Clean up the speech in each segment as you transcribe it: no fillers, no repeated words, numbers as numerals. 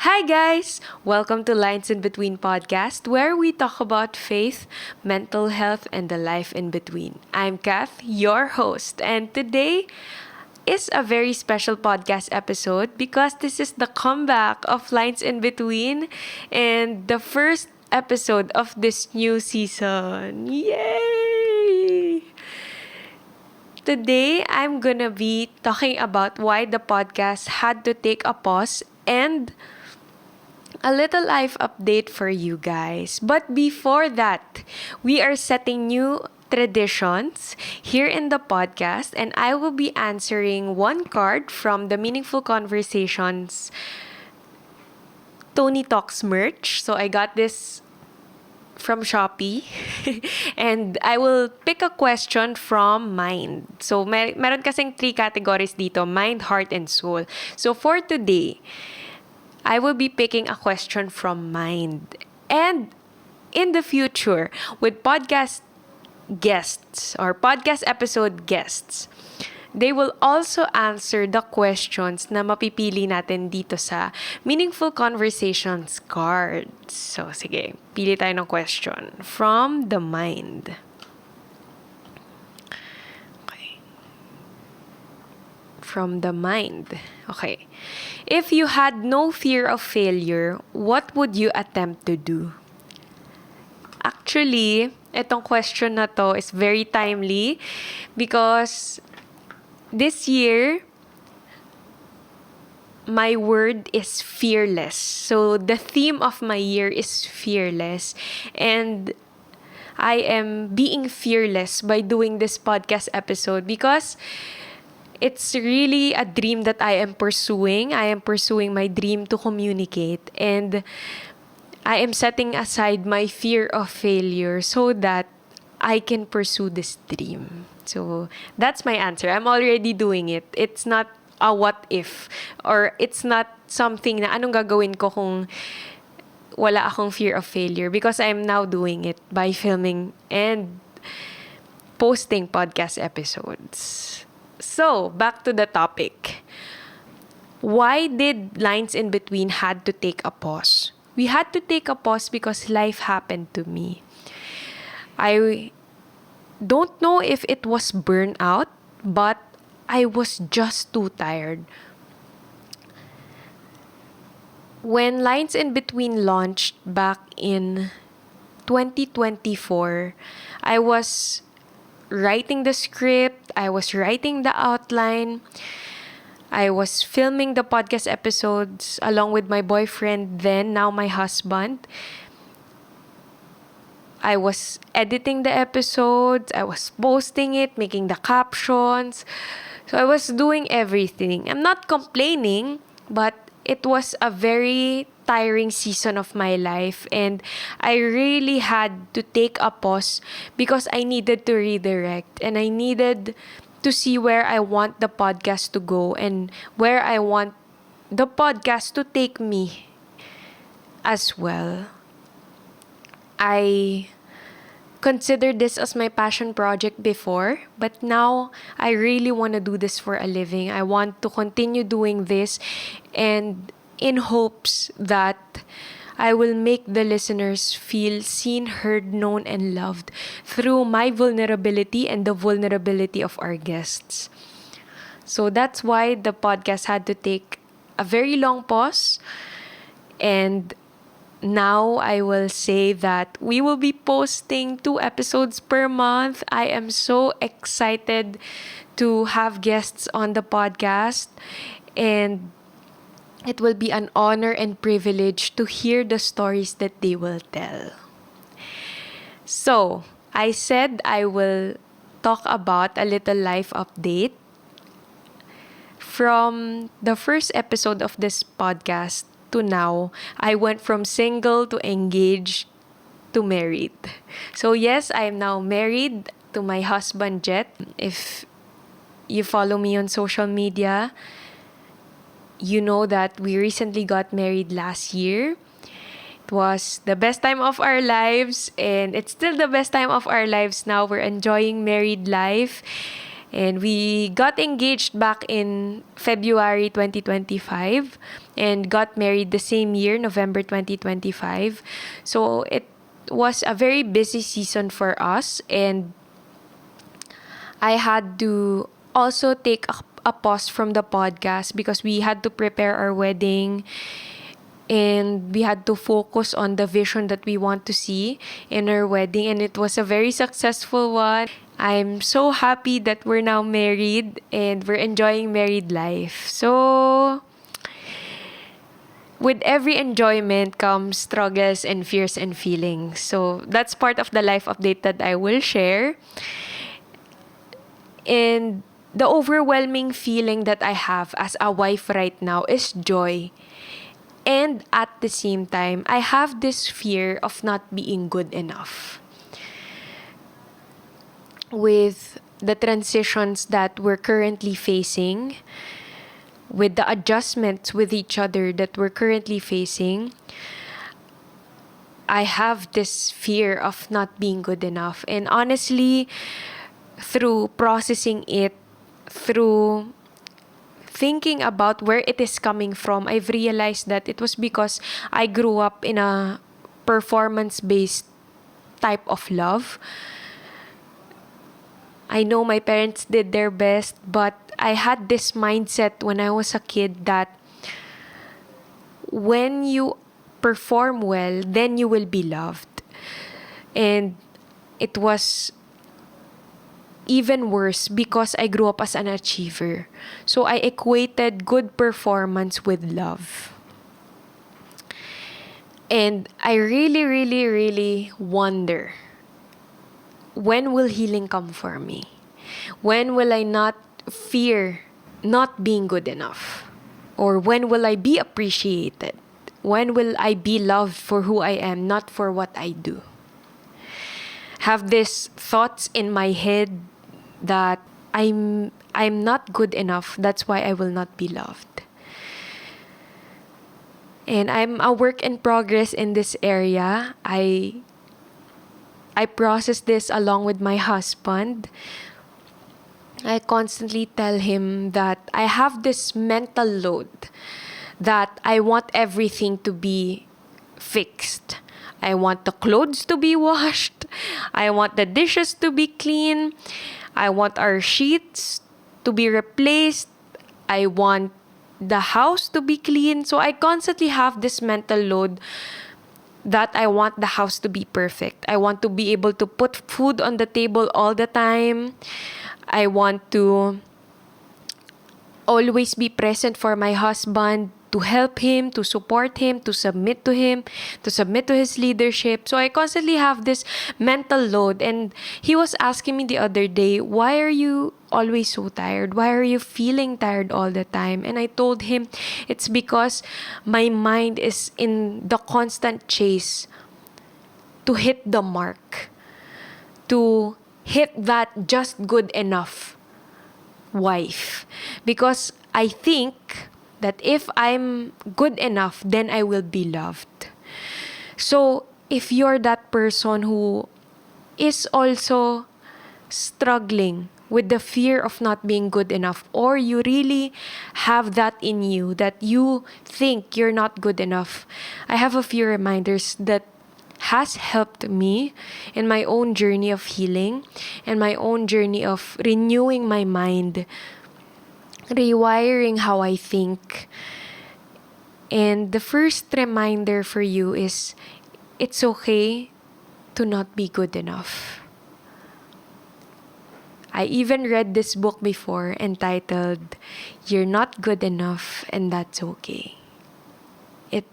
Hi, guys! Welcome to Lines in Between podcast, where we talk about faith, mental health, and the life in between. I'm Kath, your host, and today is a very special podcast episode because this is the comeback of Lines in Between and the first episode of this new season. Yay! Today, I'm gonna be talking about why the podcast had to take a pause and a little life update for you guys. But before that, we are setting new traditions here in the podcast, and I will be answering one card from the Meaningful Conversations Tony Talks merch. So I got this from Shopee. And I will pick a question from mind. So, meron kasing three categories dito: mind, heart, and soul. So, for today, I will be picking a question from mind. And in the future, with podcast guests or podcast episode guests, they will also answer the questions na mapipili natin dito sa Meaningful Conversations cards. So, sige, pili tayo ng question from the mind. Okay. From the mind. Okay. If you had no fear of failure, what would you attempt to do? Actually, itong question na to is very timely because this year, my word is fearless. So, the theme of my year is fearless. And I am being fearless by doing this podcast episode because it's really a dream that I am pursuing. I am pursuing my dream to communicate. And I am setting aside my fear of failure so that I can pursue this dream. So, that's my answer. I'm already doing it. It's not a what if, or it's not something na anong gagawin ko kung wala akong fear of failure, because I'm now doing it by filming and posting podcast episodes. So, back to the topic. Why did Lines in Between had to take a pause? We had to take a pause because life happened to me. I don't know if it was burnout, but I was just too tired. When Lines in Between launched back in 2024, I was writing the script, I was writing the outline, I was filming the podcast episodes along with my boyfriend then, now my husband. I was editing the episodes, I was posting it, making the captions. So I was doing everything. I'm not complaining, but it was a very tiring season of my life, and I really had to take a pause because I needed to redirect and I needed to see where I want the podcast to go and where I want the podcast to take me as well. I considered this as my passion project before, but now I really want to do this for a living. I want to continue doing this, and in hopes that I will make the listeners feel seen, heard, known, and loved through my vulnerability and the vulnerability of our guests. So that's why the podcast had to take a very long pause, and now I will say that we will be posting 2 episodes per month. I am so excited to have guests on the podcast, and it will be an honor and privilege to hear the stories that they will tell. So, I said I will talk about a little life update. From the first episode of this podcast to now, I went from single to engaged to married. So yes, I am now married to my husband, Jet. If you follow me on social media, you know that we recently got married last year. It was the best time of our lives, and it's still the best time of our lives now. We're enjoying married life. And we got engaged back in February 2025 and got married the same year, November 2025. So it was a very busy season for us, and I had to also take a pause from the podcast because we had to prepare our wedding, and we had to focus on the vision that we want to see in our wedding, and it was a very successful one. I'm so happy that we're now married and we're enjoying married life. So with every enjoyment comes struggles and fears and feelings. So that's part of the life update that I will share. And the overwhelming feeling that I have as a wife right now is joy. And at the same time, I have this fear of not being good enough. With the transitions that we're currently facing, with the adjustments with each other that we're currently facing, I have this fear of not being good enough. And honestly, through processing it, through thinking about where it is coming from, I've realized that it was because I grew up in a performance-based type of love. I know my parents did their best, but I had this mindset when I was a kid that when you perform well, then you will be loved. And it was even worse because I grew up as an achiever. So I equated good performance with love. And I really, really, really wonder, when will healing come for me? When will I not fear not being good enough? Or when will I be appreciated? When will I be loved for who I am, not for what I do? Have these thoughts in my head that I'm not good enough, that's why I will not be loved. And I'm a work in progress in this area. I process this along with my husband. I constantly tell him that I have this mental load that I want everything to be fixed. I want the clothes to be washed. I want the dishes to be clean. I want our sheets to be replaced. I want the house to be clean. So I constantly have this mental load that I want the house to be perfect. I want to be able to put food on the table all the time. I want to always be present for my husband, to help him, to support him, to submit to him, to submit to his leadership. So I constantly have this mental load. And he was asking me the other day, why are you always so tired? Why are you feeling tired all the time? And I told him, it's because my mind is in the constant chase to hit the mark, to hit that just good enough wife. Because I think that if I'm good enough, then I will be loved. So if you're that person who is also struggling with the fear of not being good enough, or you really have that in you, that you think you're not good enough, I have a few reminders that has helped me in my own journey of healing and my own journey of renewing my mind, rewiring how I think. And the first reminder for you is, it's okay to not be good enough. I even read this book before entitled, You're Not Good Enough and That's Okay. It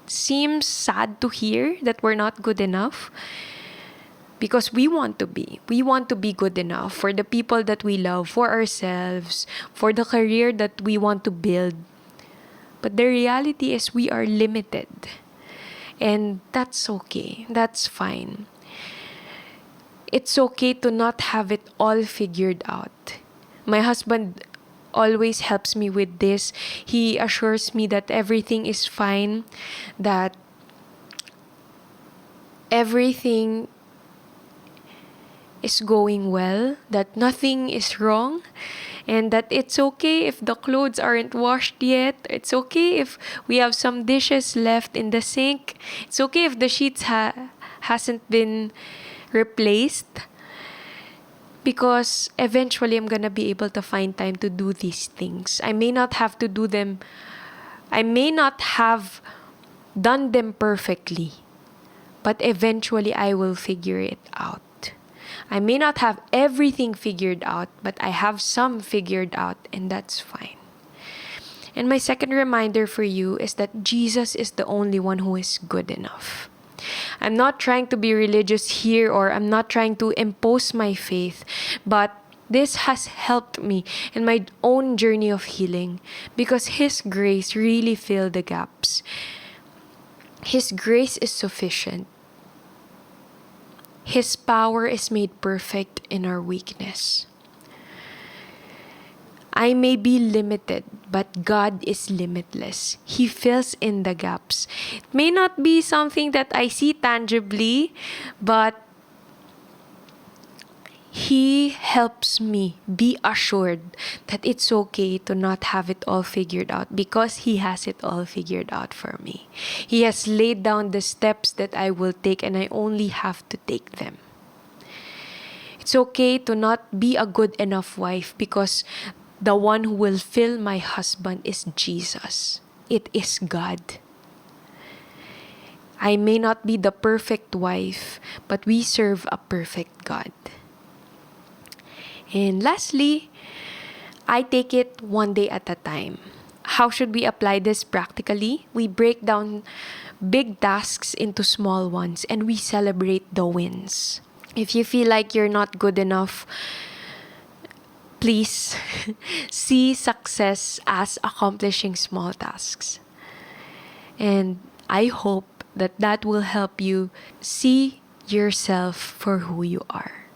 seems sad to hear that we're not good enough, because we want to be. We want to be good enough for the people that we love, for ourselves, for the career that we want to build. But the reality is we are limited. And that's okay. That's fine. It's okay to not have it all figured out. My husband always helps me with this. He assures me that everything is fine, that everything is going well, that nothing is wrong, and that it's okay if the clothes aren't washed yet. It's okay if we have some dishes left in the sink. It's okay if the sheets hasn't been replaced, because eventually I'm gonna be able to find time to do these things. I may not have to do them, I may not have done them perfectly, but eventually I will figure it out. I may not have everything figured out, but I have some figured out, and that's fine. And my second reminder for you is that Jesus is the only one who is good enough. I'm not trying to be religious here, or I'm not trying to impose my faith, but this has helped me in my own journey of healing, because His grace really filled the gaps. His grace is sufficient. His power is made perfect in our weakness. I may be limited, but God is limitless. He fills in the gaps. It may not be something that I see tangibly, but He helps me be assured that it's okay to not have it all figured out, because He has it all figured out for me. He has laid down the steps that I will take, and I only have to take them. It's okay to not be a good enough wife, because the one who will fill my husband is Jesus. It is God. I may not be the perfect wife, but we serve a perfect God. And lastly, I take it one day at a time. How should we apply this practically? We break down big tasks into small ones, and we celebrate the wins. If you feel like you're not good enough, please see success as accomplishing small tasks. And I hope that will help you see yourself for who you are,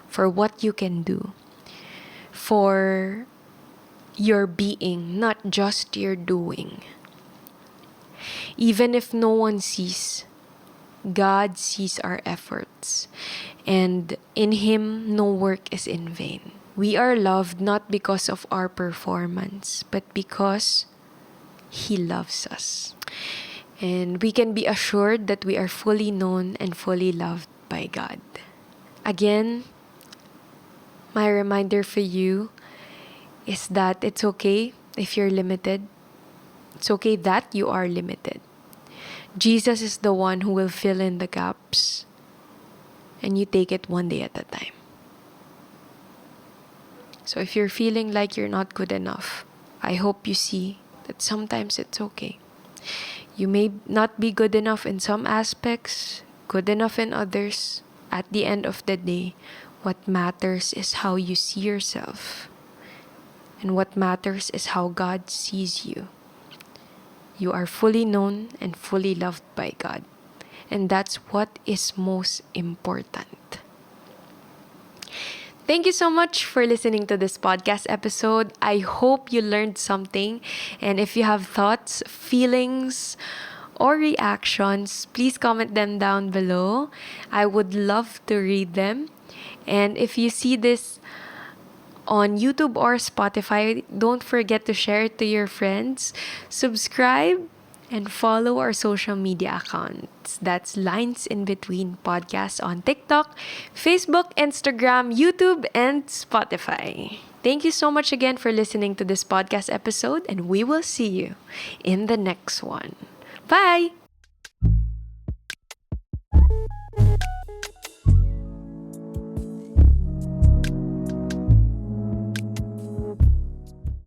for what you can do, for your being, not just your doing. Even if no one sees, God sees our efforts, and in Him no work is in vain. We are loved not because of our performance, but because He loves us. And we can be assured that we are fully known and fully loved by God. Again, my reminder for you is that it's okay if you're limited. It's okay that you are limited. Jesus is the one who will fill in the gaps, and you take it one day at a time. So if you're feeling like you're not good enough, I hope you see that sometimes it's okay. You may not be good enough in some aspects, good enough in others. At the end of the day, what matters is how you see yourself. And what matters is how God sees you. You are fully known and fully loved by God. And that's what is most important. Thank you so much for listening to this podcast episode. I hope you learned something. And if you have thoughts, feelings, or reactions, please comment them down below. I would love to read them. And if you see this on YouTube or Spotify, don't forget to share it to your friends. Subscribe and follow our social media accounts. That's Lines in Between Podcast on TikTok, Facebook, Instagram, YouTube, and Spotify. Thank you so much again for listening to this podcast episode, and we will see you in the next one. Bye!